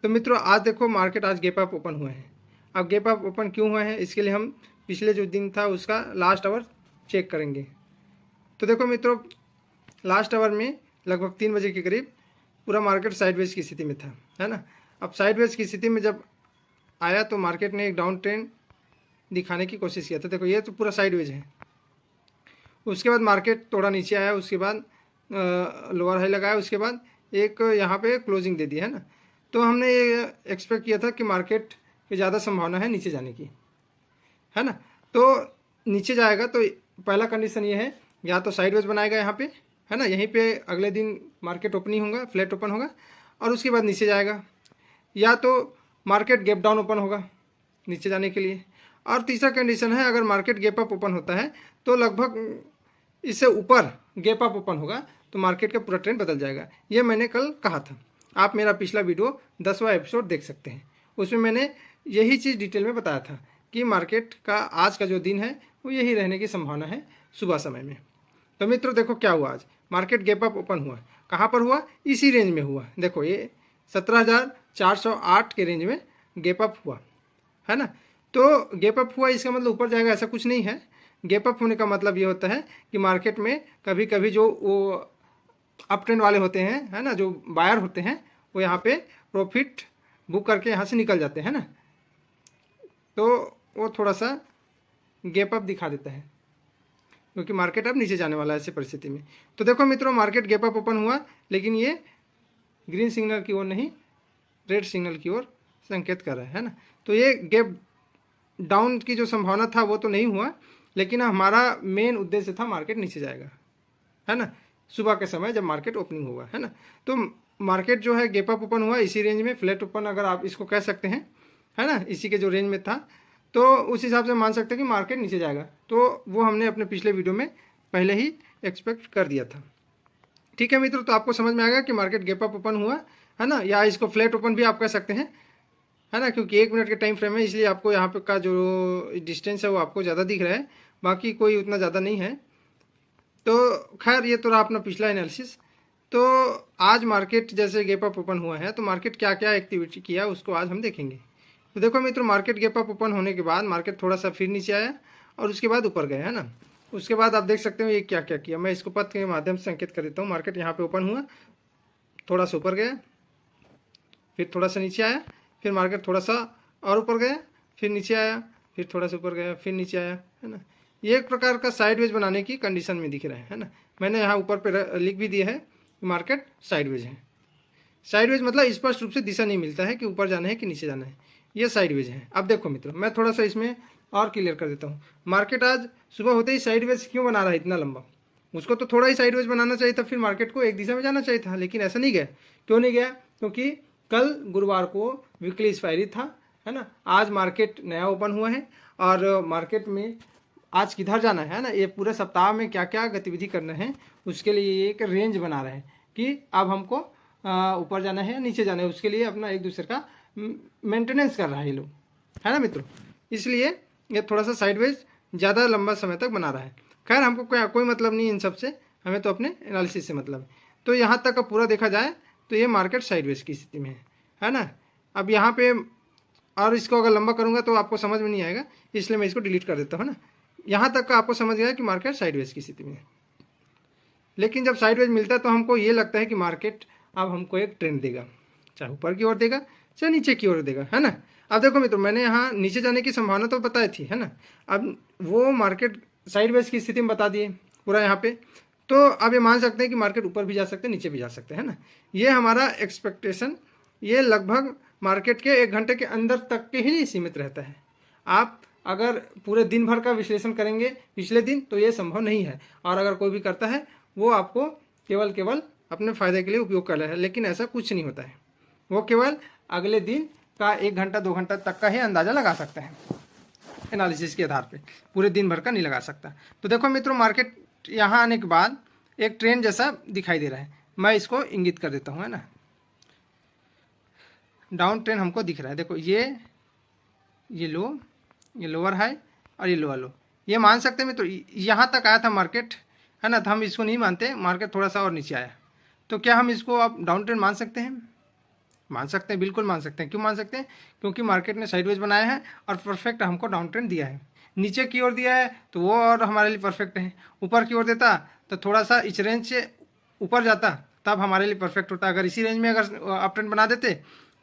तो मित्रों आज देखो मार्केट आज गैप अप ओपन हुए हैं। अब गैप अप ओपन क्यों हुए हैं इसके लिए हम पिछले जो दिन था उसका लास्ट आवर चेक करेंगे। तो देखो मित्रों लास्ट आवर में लगभग 3 बजे के करीब पूरा मार्केट साइडवेज की स्थिति में था, है ना। अब साइडवेज की स्थिति में जब आया तो मार्केट ने एक डाउन ट्रेंड दिखाने की कोशिश किया था। देखो ये तो पूरा साइडवेज है। उसके बाद मार्केट थोड़ा नीचे आया, उसके बाद लोअर हाई लगाया, उसके बाद एक यहाँ पे क्लोजिंग दे दी, है ना। तो हमने ये एक्सपेक्ट किया था कि मार्केट की ज़्यादा संभावना है नीचे जाने की, है ना। तो नीचे जाएगा तो पहला कंडीशन ये है, या तो साइडवेज बनाएगा यहाँ पे, है ना, यहीं पे अगले दिन मार्केट ओपनिंग होगा, फ्लैट ओपन होगा और उसके बाद नीचे जाएगा, या तो मार्केट गैप डाउन ओपन होगा नीचे जाने के लिए। और तीसरा कंडीशन है, अगर मार्केट गैप अप ओपन होता है तो लगभग इससे ऊपर गैप अप ओपन होगा तो मार्केट का पूरा ट्रेंड बदल जाएगा। ये मैंने कल कहा था, आप मेरा पिछला वीडियो 10वां एपिसोड देख सकते हैं, उसमें मैंने यही चीज़ डिटेल में बताया था कि मार्केट का आज का जो दिन है वो यही रहने की संभावना है सुबह समय में। तो मित्रों देखो क्या हुआ, आज मार्केट गैप अप ओपन हुआ, कहाँ पर हुआ, इसी रेंज में हुआ। देखो ये 17,408 के रेंज में गैप अप हुआ, है ना। तो गैप अप हुआ इसका मतलब ऊपर जाएगा ऐसा कुछ नहीं है। गैप अप होने का मतलब ये होता है कि मार्केट में कभी कभी जो वो अप ट्रेंड वाले होते हैं, है ना, जो बायर होते हैं वो यहाँ पे प्रॉफिट बुक करके यहाँ से निकल जाते हैं ना, तो वो थोड़ा सा गैप अप दिखा देता है क्योंकि मार्केट अब नीचे जाने वाला है ऐसी परिस्थिति में। तो देखो मित्रों मार्केट गैप अप ओपन हुआ लेकिन ये ग्रीन सिग्नल की ओर नहीं रेड सिग्नल की ओर संकेत कर रहा है ना। तो ये गैप डाउन की जो संभावना था वो तो नहीं हुआ, लेकिन हमारा मेन उद्देश्य था मार्केट नीचे जाएगा, है ना, सुबह के समय जब मार्केट ओपनिंग होगा, है ना। तो मार्केट जो है गैप अप ओपन हुआ इसी रेंज में, फ्लैट ओपन अगर आप इसको कह सकते हैं, है ना, इसी के जो रेंज में था, तो उस हिसाब से मान सकते हैं कि मार्केट नीचे जाएगा। तो वो हमने अपने पिछले वीडियो में पहले ही एक्सपेक्ट कर दिया था। ठीक है मित्रों, तो आपको समझ में आएगा कि मार्केट गैप अप ओपन हुआ, है ना, या इसको फ्लैट ओपन भी आप कह सकते हैं, है ना, क्योंकि 1 मिनट के टाइम फ्रेम है इसलिए आपको यहाँ पे का जो डिस्टेंस है वो आपको ज़्यादा दिख रहा है, बाकी कोई उतना ज़्यादा नहीं है। तो खैर ये तो रहा अपना पिछला एनालिसिस। तो आज मार्केट जैसे गैप अप ओपन हुआ है तो मार्केट क्या क्या एक्टिविटी किया उसको आज हम देखेंगे। तो देखो मित्रों मार्केट गैप अप ओपन होने के बाद मार्केट थोड़ा सा फिर नीचे आया और उसके बाद ऊपर गया, है ना। उसके बाद आप देख सकते हो ये क्या क्या किया, मैं इसको पथ के माध्यम से संकेत कर देता हूँ। मार्केट यहाँ पे ओपन हुआ, थोड़ा सा ऊपर गया, फिर थोड़ा सा नीचे आया, फिर मार्केट थोड़ा सा और ऊपर गया, फिर नीचे आया, फिर थोड़ा सा ऊपर गया, फिर नीचे आया, है ना। ये एक प्रकार का साइडवेज बनाने की कंडीशन में दिख रहा है ना। मैंने यहाँ ऊपर पे लिख भी दिया है कि मार्केट साइडवेज है। साइडवेज मतलब स्पष्ट रूप से दिशा नहीं मिलता है कि ऊपर जाना है कि नीचे जाना है, ये साइडवेज है। अब देखो मित्रों मैं थोड़ा सा इसमें और क्लियर कर देता हूँ। मार्केट आज सुबह होते ही साइडवेज क्यों बना रहा है इतना लंबा, उसको तो थोड़ा ही साइडवेज बनाना चाहिए था, फिर मार्केट को एक दिशा में जाना चाहिए था, लेकिन ऐसा नहीं गया। क्यों नहीं गया, क्योंकि कल गुरुवार को वीकली एक्सपायरी था, है ना। आज मार्केट नया ओपन हुआ है और मार्केट में आज किधर जाना है ना, ये पूरे सप्ताह में क्या क्या गतिविधि करना है उसके लिए ये एक रेंज बना रहे हैं कि अब हमको ऊपर जाना है या नीचे जाना है, उसके लिए अपना एक दूसरे का मेंटेनेंस कर रहा है ये लोग, है ना मित्रों। इसलिए ये थोड़ा सा साइडवेज ज़्यादा लंबा समय तक बना रहा है। खैर हमको कोई मतलब नहीं इन सब से, हमें तो अपने एनालिसिस से मतलब है। तो यहाँ तक का पूरा देखा जाए तो ये मार्केट साइडवेज की स्थिति में है ना। अब यहाँ पे और इसको अगर लंबा करूँगा तो आपको समझ में नहीं आएगा, इसलिए मैं इसको डिलीट कर देता हूँ ना। यहाँ तक का आपको समझ गया कि मार्केट साइडवेज की स्थिति में है। लेकिन जब साइडवेज मिलता है तो हमको ये लगता है कि मार्केट अब हमको एक ट्रेंड देगा, चाहे ऊपर की ओर देगा चाहे नीचे की ओर देगा, है ना। अब देखो मित्रों मैंने यहाँ नीचे जाने की संभावना तो बताई थी, है ना। अब वो मार्केट साइडवेज की स्थिति में बता दिए पूरा यहाँ पे, तो अब ये मान सकते हैं कि मार्केट ऊपर भी जा सकते हैं नीचे भी जा सकते हैं, है ना। ये हमारा एक्सपेक्टेशन ये लगभग मार्केट के 1 घंटे के अंदर तक के ही सीमित रहता है। आप अगर पूरे दिन भर का विश्लेषण करेंगे पिछले दिन तो ये संभव नहीं है, और अगर कोई भी करता है वो आपको केवल अपने फ़ायदे के लिए उपयोग कर रहा है, लेकिन ऐसा कुछ नहीं होता है। वो केवल अगले दिन का 1 घंटा 2 घंटा तक का ही अंदाज़ा लगा सकता है एनालिसिस के आधार पे, पूरे दिन भर का नहीं लगा सकता। तो देखो मित्रों मार्केट यहाँ आने के बाद एक ट्रेंड जैसा दिखाई दे रहा है, मैं इसको इंगित कर देता हूँ, है ना। डाउन ट्रेंड हमको दिख रहा है, देखो ये लो, ये लोअर हाई और ये लोअर लो, ये मान सकते हैं मित्रों यहाँ तक आया था मार्केट, है ना। तो हम इसको नहीं मानते, मार्केट थोड़ा सा और नीचे आया, तो क्या हम इसको अब डाउन ट्रेंड मान सकते हैं? मान सकते हैं, बिल्कुल मान सकते हैं। क्यों मान सकते हैं? क्योंकि मार्केट ने साइडवेज बनाया है और परफेक्ट हमको डाउन ट्रेंड दिया है। नीचे की ओर दिया है तो वो और हमारे लिए परफेक्ट है। ऊपर की ओर देता तो थोड़ा सा इस रेंज से ऊपर जाता तब हमारे लिए परफेक्ट होता। अगर इसी रेंज में अगर अप ट्रेंड बना देते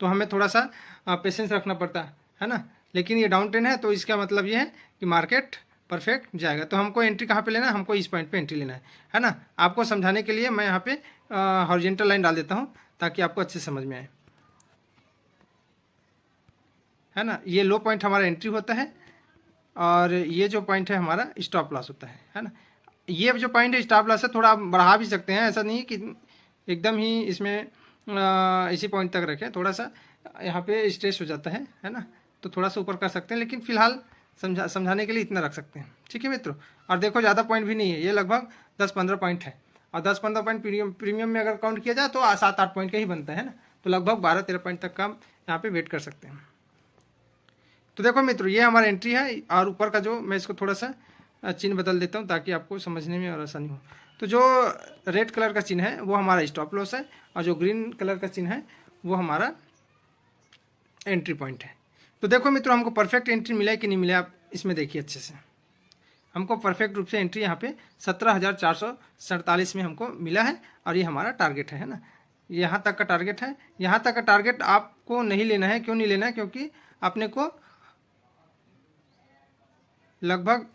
तो हमें थोड़ा सा पेशेंस रखना पड़ता है ना। लेकिन ये डाउन ट्रेंड है तो इसका मतलब ये है कि मार्केट परफेक्ट जाएगा। तो हमको एंट्री कहाँ पे लेना है? हमको इस पॉइंट पे एंट्री लेना है ना। आपको समझाने के लिए मैं यहाँ पे हॉरिजॉन्टल लाइन डाल देता हूँ ताकि आपको अच्छे समझ में आए, है ना। ये लो पॉइंट हमारा एंट्री होता है और ये जो पॉइंट है हमारा स्टॉप लॉस होता है ना। ये जो पॉइंट है स्टॉप लॉस है, थोड़ा आप बढ़ा भी सकते हैं, ऐसा नहीं कि एकदम ही इसमें इसी पॉइंट तक रखें। थोड़ा सा यहाँ पे स्ट्रेस हो जाता है ना, तो थोड़ा सा ऊपर कर सकते हैं, लेकिन फिलहाल समझाने के लिए इतना रख सकते हैं। ठीक है मित्रों। और देखो ज़्यादा पॉइंट भी नहीं है, ये लगभग 10-15 पॉइंट है और 10-15 पॉइंट प्रीमियम में अगर काउंट किया जाए तो 7-8 पॉइंट का ही बनता है ना। तो लगभग 12-13 पॉइंट तक का हम यहाँ पे वेट कर सकते हैं। तो देखो मित्रों, ये हमारा एंट्री है और ऊपर का जो मैं इसको थोड़ा सा चिन्ह बदल देता हूँ ताकि आपको समझने में और आसानी हो। तो जो रेड कलर का चिन्ह है वो हमारा स्टॉप लॉस है और जो ग्रीन कलर का चिन्ह है वो हमारा एंट्री पॉइंट है। तो देखो मित्रों, हमको परफेक्ट एंट्री मिला है कि नहीं मिला, आप इसमें देखिए अच्छे से। हमको परफेक्ट रूप से एंट्री यहाँ पे 17,447 में हमको मिला है और ये हमारा टारगेट है ना। यहाँ तक का टारगेट है। यहाँ तक का टारगेट आपको नहीं लेना है। क्यों नहीं लेना है? क्योंकि अपने को लगभग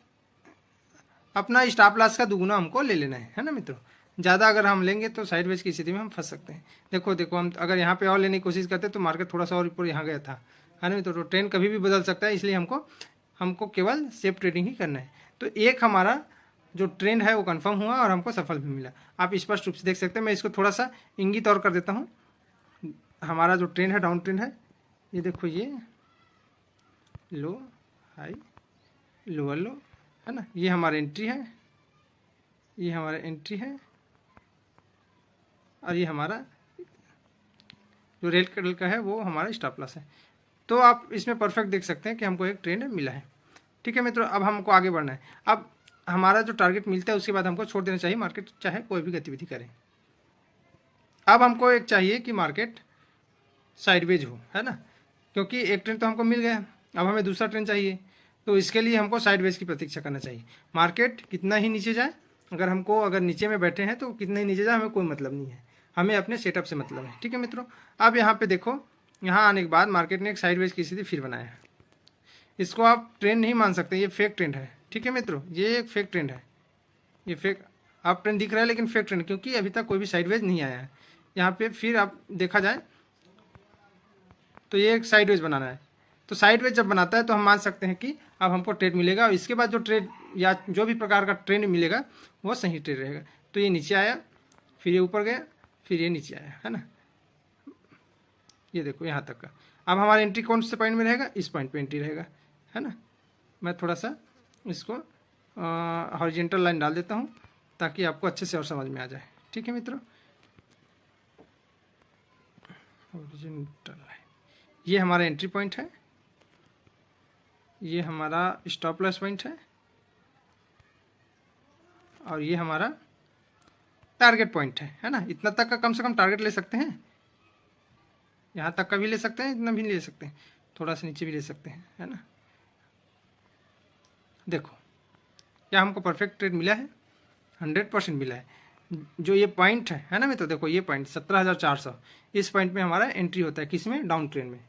अपना स्टॉप लॉस का दुगुना हमको ले लेना है ना मित्रों। ज़्यादा अगर हम लेंगे तो साइडवेज की स्थिति में हम फंस सकते हैं। देखो हम अगर यहाँ पे और लेने की कोशिश करते तो मार्केट थोड़ा सा और ऊपर यहाँ गया था, है ना मित्रों। तो ट्रेंड कभी भी बदल सकता है, इसलिए हमको केवल सेफ ट्रेडिंग ही करना है। तो एक हमारा जो ट्रेंड है वो कंफर्म हुआ और हमको सफल भी मिला। आप स्पष्ट रूप से देख सकते हैं। मैं इसको थोड़ा सा इंगित और कर देता हूँ। हमारा जो ट्रेंड है डाउन ट्रेंड है, ये देखो, ये लो हाई लोअर लो, है ना। ये हमारा एंट्री है, ये हमारा एंट्री है और ये हमारा जो रेड कलर का है वो हमारा स्टॉप लॉस है। तो आप इसमें परफेक्ट देख सकते हैं कि हमको एक ट्रेंड मिला है। ठीक है मित्रों, अब हमको आगे बढ़ना है। अब हमारा जो टारगेट मिलता है उसके बाद हमको छोड़ देना चाहिए, मार्केट चाहे कोई भी गतिविधि करे। अब हमको एक चाहिए कि मार्केट साइडवेज हो, है ना, क्योंकि एक ट्रेंड तो हमको मिल गया, अब हमें दूसरा ट्रेंड चाहिए। तो इसके लिए हमको साइडवेज की प्रतीक्षा करना चाहिए। मार्केट कितना ही नीचे जाए, अगर नीचे में बैठे हैं तो कितना ही नीचे जाए हमें कोई मतलब नहीं है, हमें अपने सेटअप से मतलब है। ठीक है मित्रों। अब यहाँ पे देखो, यहाँ आने के बाद मार्केट ने एक साइडवेज की स्थिति फिर बनाया है। इसको आप ट्रेंड नहीं मान सकते, ये फेक ट्रेंड है। ठीक है मित्रों, ये एक फेक ट्रेंड है। ये फेक आप ट्रेंड दिख रहा है लेकिन फेक ट्रेंड, क्योंकि अभी तक कोई भी साइडवेज नहीं आया है। यहाँ पे फिर आप देखा जाए तो ये एक साइडवेज बनाना है। तो साइडवेज जब बनाता है तो हम मान सकते हैं कि अब हमको ट्रेड मिलेगा और इसके बाद जो ट्रेड या जो भी प्रकार का ट्रेंड मिलेगा वो सही ट्रेड रहेगा। तो ये नीचे आया, फिर ये ऊपर गया, फिर ये नीचे आया, है ना। ये देखो यहाँ तक का। अब हमारा एंट्री कौन से पॉइंट में रहेगा? इस पॉइंट पे एंट्री रहेगा, है ना। मैं थोड़ा सा इसको हॉरिजॉन्टल लाइन डाल देता हूँ ताकि आपको अच्छे से और समझ में आ जाए। ठीक है मित्रों, हॉरिजॉन्टल लाइन, ये हमारा एंट्री पॉइंट है, ये हमारा स्टॉप लॉस पॉइंट है और ये हमारा टारगेट पॉइंट है ना। इतना तक का कम से कम टारगेट ले सकते हैं, यहाँ तक का भी ले सकते हैं, इतना भी ले सकते हैं, थोड़ा सा नीचे भी ले सकते हैं, है ना। देखो क्या हमको परफेक्ट ट्रेड मिला है, 100% मिला है। जो ये पॉइंट है ना मित्रों, देखो ये पॉइंट 17,400, इस पॉइंट में हमारा एंट्री होता है। किस में? डाउन ट्रेंड में।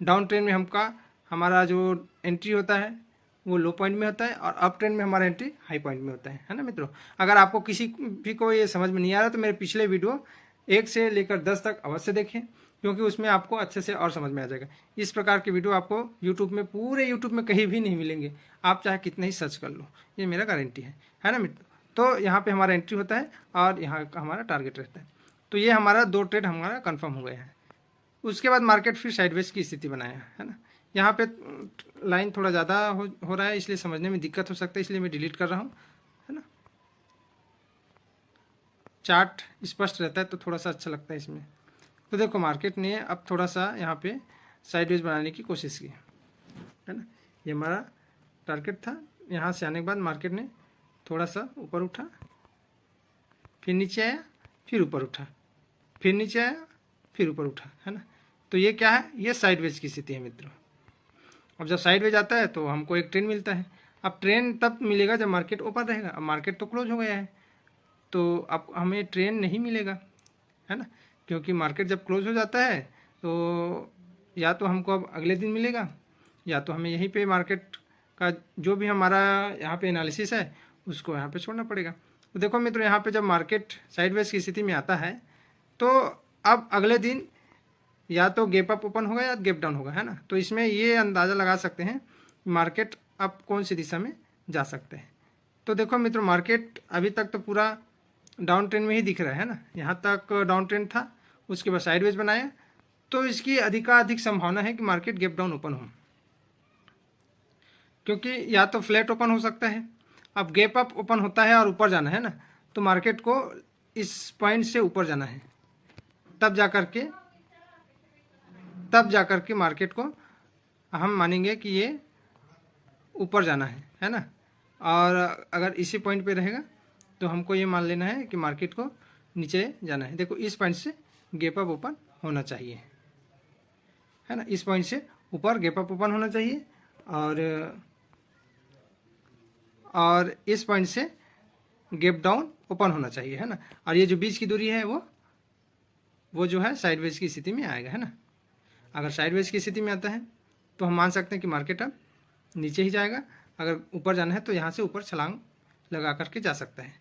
डाउन ट्रेंड में हमारा जो एंट्री होता है वो लो पॉइंट में होता है और अप ट्रेंड में हमारा एंट्री हाई पॉइंट में होता है ना मित्रों। अगर आपको किसी भी को ये समझ में नहीं आ रहा तो मेरे पिछले वीडियो 1 से लेकर 10 तक अवश्य देखें, क्योंकि उसमें आपको अच्छे से और समझ में आ जाएगा। इस प्रकार के वीडियो आपको यूट्यूब में, पूरे यूट्यूब में कहीं भी नहीं मिलेंगे, आप चाहे कितने ही सर्च कर लो, ये मेरा गारंटी है ना मित्रों। तो यहाँ पे हमारा एंट्री होता है और यहाँ का हमारा टारगेट रहता है। तो ये हमारा 2 ट्रेड हमारा कंफर्म हो गया है। उसके बाद मार्केट फिर साइडवेज की स्थिति बनाया है ना। यहाँ पे लाइन थोड़ा ज़्यादा हो रहा है, इसलिए समझने में दिक्कत हो सकता है, इसलिए मैं डिलीट कर रहा हूँ, है ना। चार्ट स्पष्ट रहता है तो थोड़ा सा अच्छा लगता है इसमें। तो देखो मार्केट ने अब थोड़ा सा यहाँ पे साइडवेज बनाने की कोशिश की, है ना। ये हमारा टारगेट था। यहाँ से आने के बाद मार्केट ने थोड़ा सा ऊपर उठा, फिर नीचे आया, फिर ऊपर उठा, फिर नीचे आया, फिर ऊपर उठा, है ना। तो ये क्या है, ये साइडवेज की स्थिति है मित्रों। अब जब साइडवेज आता है तो हमको एक ट्रेंड मिलता है। अब ट्रेंड तब मिलेगा जब मार्केट ओपन रहेगा। अब मार्केट तो क्लोज हो गया है, तो अब हमें ट्रेंड नहीं मिलेगा, है ना, क्योंकि मार्केट जब क्लोज हो जाता है तो या तो हमको अब अगले दिन मिलेगा, या तो हमें यहीं पे मार्केट का जो भी हमारा यहाँ पे एनालिसिस है उसको यहाँ पे छोड़ना पड़ेगा। तो देखो मित्रों, यहाँ पे जब मार्केट साइडवेज की स्थिति में आता है तो अब अगले दिन या तो गैप अप ओपन होगा या गैप डाउन होगा, है ना। तो इसमें ये अंदाज़ा लगा सकते हैं मार्केट अब कौन सी दिशा में जा सकते हैं। तो देखो मित्रों, मार्केट अभी तक तो पूरा डाउन ट्रेंड में ही दिख रहा है ना। यहाँ तक डाउन ट्रेंड था, उसके बाद साइडवेज बनाया, तो इसकी अधिकाधिक संभावना है कि मार्केट गैप डाउन ओपन हो, क्योंकि या तो फ्लैट ओपन हो सकता है। अब गैप अप ओपन होता है और ऊपर जाना है ना, तो मार्केट को इस पॉइंट से ऊपर जाना है, तब जा कर के मार्केट को हम मानेंगे कि ये ऊपर जाना है ना। और अगर इसी पॉइंट पे रहेगा तो हमको ये मान लेना है कि मार्केट को नीचे जाना है। देखो, इस पॉइंट से गैप अप ओपन होना चाहिए, है ना, इस पॉइंट से ऊपर गैप अप ओपन होना चाहिए, और इस पॉइंट से गैप डाउन ओपन होना चाहिए, है ना। और ये जो बीच की दूरी है वो जो है साइडवेज की स्थिति में आएगा, है ना। अगर साइडवेज की स्थिति में आता है तो हम मान सकते हैं कि मार्केट अब नीचे ही जाएगा। अगर ऊपर जाना है तो यहाँ से ऊपर छलांग लगा करके जा सकता है।